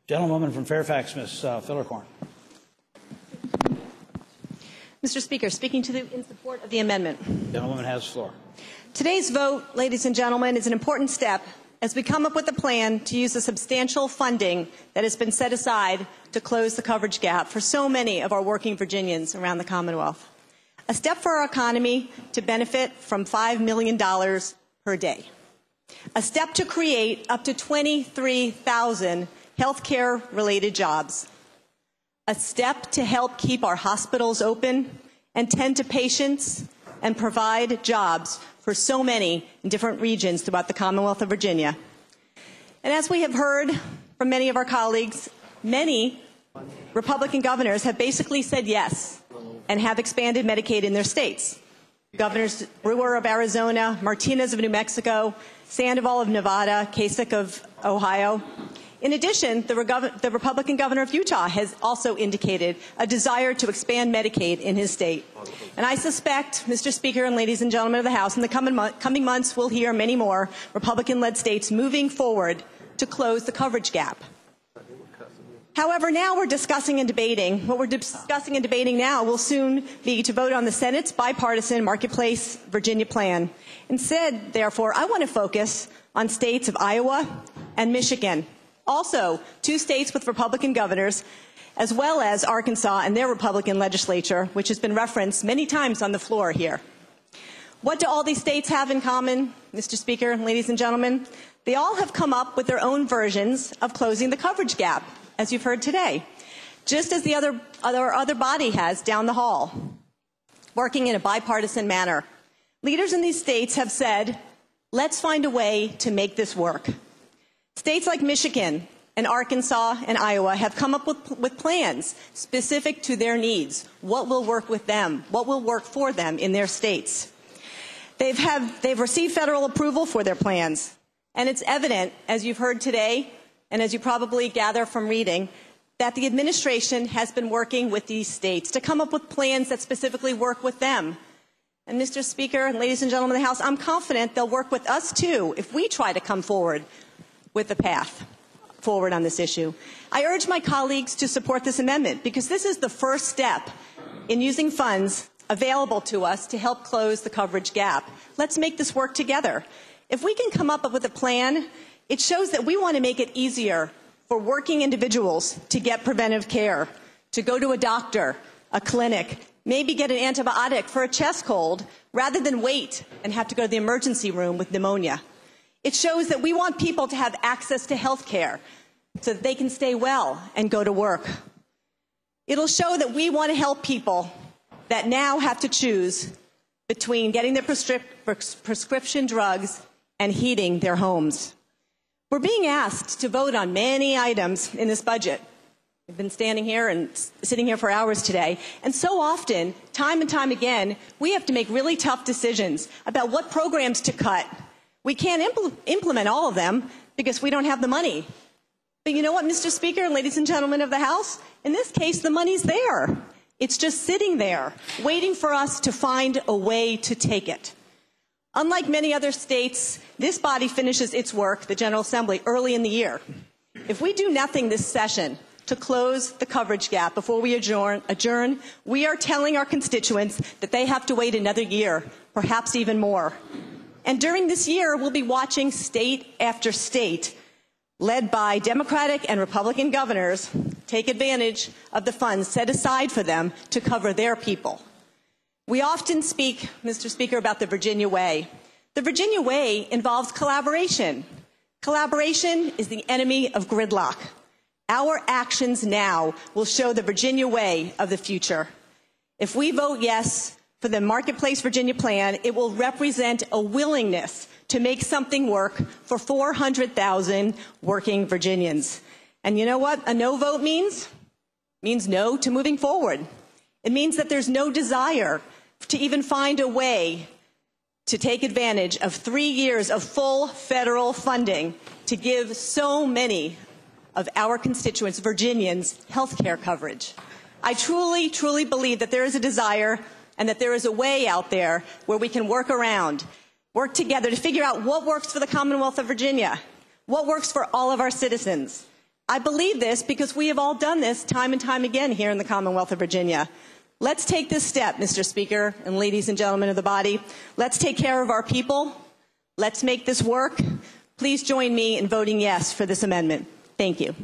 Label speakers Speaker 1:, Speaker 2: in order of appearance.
Speaker 1: Gentlewoman from Fairfax, Ms. Fillercorn.
Speaker 2: Mr. Speaker, speaking in support of the amendment.
Speaker 1: Gentlewoman has the floor.
Speaker 2: Today's vote, ladies and gentlemen, is an important step as we come up with a plan to use the substantial funding that has been set aside to close the coverage gap for so many of our working Virginians around the Commonwealth. A step for our economy to benefit from $5 million per day. A step to create up to 23,000 health care-related jobs. A step to help keep our hospitals open and tend to patients and provide jobs for so many in different regions throughout the Commonwealth of Virginia. And as we have heard from many of our colleagues, many Republican governors have basically said yes and have expanded Medicaid in their states. Governors Brewer of Arizona, Martinez of New Mexico, Sandoval of Nevada, Kasich of Ohio. In addition, the Republican governor of Utah has also indicated a desire to expand Medicaid in his state. And I suspect, Mr. Speaker and ladies and gentlemen of the House, in the coming months we'll hear many more Republican-led states moving forward to close the coverage gap. However, now we're discussing and debating. What we're discussing and debating now will soon be to vote on the Senate's bipartisan Marketplace Virginia plan. Instead, therefore, I want to focus on states of Iowa and Michigan. Also, two states with Republican governors, as well as Arkansas and their Republican legislature, which has been referenced many times on the floor here. What do all these states have in common, Mr. Speaker, ladies and gentlemen? They all have come up with their own versions of closing the coverage gap, as you've heard today, just as the other body has down the hall, working in a bipartisan manner. Leaders in these states have said, let's find a way to make this work. States like Michigan and Arkansas and Iowa have come up with plans specific to their needs. What will work with them? What will work for them in their states? They've received federal approval for their plans. And it's evident, as you've heard today, and as you probably gather from reading, that the administration has been working with these states to come up with plans that specifically work with them. And Mr. Speaker, and ladies and gentlemen of the House, I'm confident they'll work with us too if we try to come forward with the path forward on this issue. I urge my colleagues to support this amendment because this is the first step in using funds available to us to help close the coverage gap. Let's make this work together. If we can come up with a plan, it shows that we want to make it easier for working individuals to get preventive care, to go to a doctor, a clinic, maybe get an antibiotic for a chest cold rather than wait and have to go to the emergency room with pneumonia. It shows that we want people to have access to health care so that they can stay well and go to work. It'll show that we want to help people that now have to choose between getting their prescription drugs and heating their homes. We're being asked to vote on many items in this budget. We've been standing here and sitting here for hours today, and so often, time and time again, we have to make really tough decisions about what programs to cut. We can't implement all of them because we don't have the money. But you know what, Mr. Speaker and ladies and gentlemen of the House? In this case, the money's there. It's just sitting there, waiting for us to find a way to take it. Unlike many other states, this body finishes its work, the General Assembly, early in the year. If we do nothing this session to close the coverage gap before we adjourn, we are telling our constituents that they have to wait another year, perhaps even more. And during this year, we'll be watching state after state, led by Democratic and Republican governors, take advantage of the funds set aside for them to cover their people. We often speak, Mr. Speaker, about the Virginia Way. The Virginia Way involves collaboration. Collaboration is the enemy of gridlock. Our actions now will show the Virginia Way of the future. If we vote yes for the Marketplace Virginia plan, it will represent a willingness to make something work for 400,000 working Virginians. And you know what a no vote means? It means no to moving forward. It means that there's no desire to even find a way to take advantage of 3 years of full federal funding to give so many of our constituents, Virginians, health care coverage. I truly, truly believe that there is a desire and that there is a way out there where we can work together to figure out what works for the Commonwealth of Virginia, what works for all of our citizens. I believe this because we have all done this time and time again here in the Commonwealth of Virginia. Let's take this step, Mr. Speaker and ladies and gentlemen of the body. Let's take care of our people. Let's make this work. Please join me in voting yes for this amendment. Thank you.